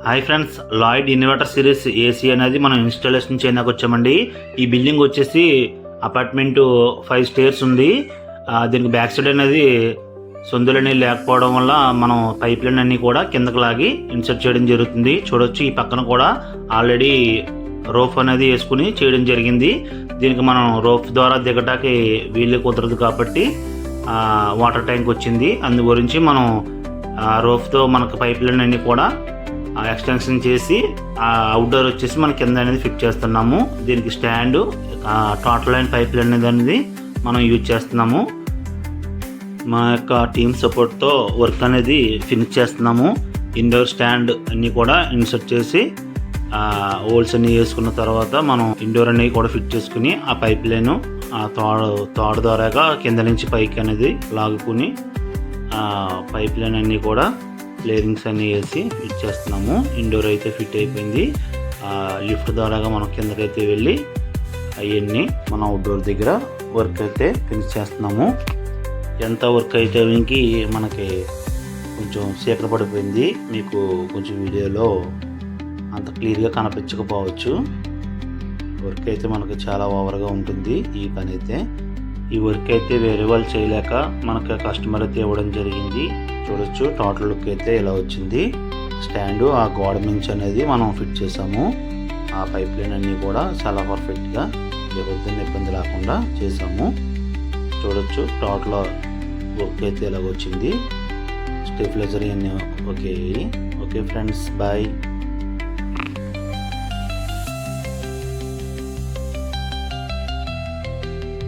Hi friends, Lloyd inverter series AC అనేది మనం installation చేయడానికి వచ్చామండి. ఈ బిల్డింగ్ వచ్చేసి అపార్ట్మెంట్ 5 స్టేర్స్ ఉంది. దీనికి బ్యాక్ సైడ్ అనేది సొందులని లేకపోవడం వల్ల మనం పైప్ లైన్ అన్ని కూడా కిందకి లాగి ఇన్సర్ట్ చేయడం జరుగుతుంది. చూడొచ్చు, ఈ పక్కన కూడా ఆల్రెడీ రోఫ్ అనేది వేసుకుని చేయడం జరిగింది. దీనికి మనం రోఫ్ ద్వారా దిగటానికి వీలు కుదరదు కాబట్టి వాటర్ ట్యాంక్ వచ్చింది. అందు గురించి మనం రోఫ్తో మనకు పైప్ లైన్ అన్ని కూడా ఎక్స్టెన్షన్ చేసి అవుట్డోర్ వచ్చేసి మన కింద అనేది ఫిట్ చేస్తున్నాము. దీనికి stand, total line pipe line అనేది మనం యూజ్ చేస్తున్నాము. మా యొక్క టీమ్ సపోర్ట్తో వర్క్ అనేది ఫినిష్ చేస్తున్నాము. ఇండోర్ స్టాండ్ అన్నీ కూడా ఇన్సర్ట్ చేసి హోల్స్ అన్నీ వేసుకున్న తర్వాత మనం ఇండోర్ అనేవి కూడా ఫిట్ చేసుకుని ఆ పైప్ లైన్ తాడు ద్వారాగా కింద నుంచి పైకి అనేది లాగుకుని పైప్ లైన్ అన్నీ కూడా లేరింగ్స్ అన్నీ వేసి ఫిట్ చేస్తున్నాము. ఇండోర్ అయితే ఫిట్ అయిపోయింది. లిఫ్ట్ ద్వారాగా మనం కిందకైతే వెళ్ళి అవన్నీ మనం అవుట్డోర్ దగ్గర వర్క్ అయితే ఫినిష్ చేస్తున్నాము. ఎంత వర్క్ అయితే మనకి కొంచెం చీకటి పడిపోయింది, మీకు కొంచెం వీడియోలో అంత క్లియర్గా కనిపించకపోవచ్చు. వర్క్ అయితే మనకి చాలా ఓవర్గా ఉంటుంది ఈ పని అయితే. ఈ వర్క్ అయితే వేరే వాళ్ళు చేయలేక మనకి కస్టమర్ అయితే ఇవ్వడం జరిగింది. చూడొచ్చు, టోటల్ లుక్ అయితే ఇలా వచ్చింది. స్టాండు ఆ గోడ మించ్ అనేది మనం ఫిట్ చేసాము. ఆ పైప్ లైన్ అన్నీ కూడా చాలా పర్ఫెక్ట్గా ఇబ్బంది లేకుండా చేసాము. చూడొచ్చు, టోటల్ వర్క్ అయితే ఇలాగ వచ్చింది. స్టెబిలైజర్ అన్నీ ఓకే ఫ్రెండ్స్, బాయ్.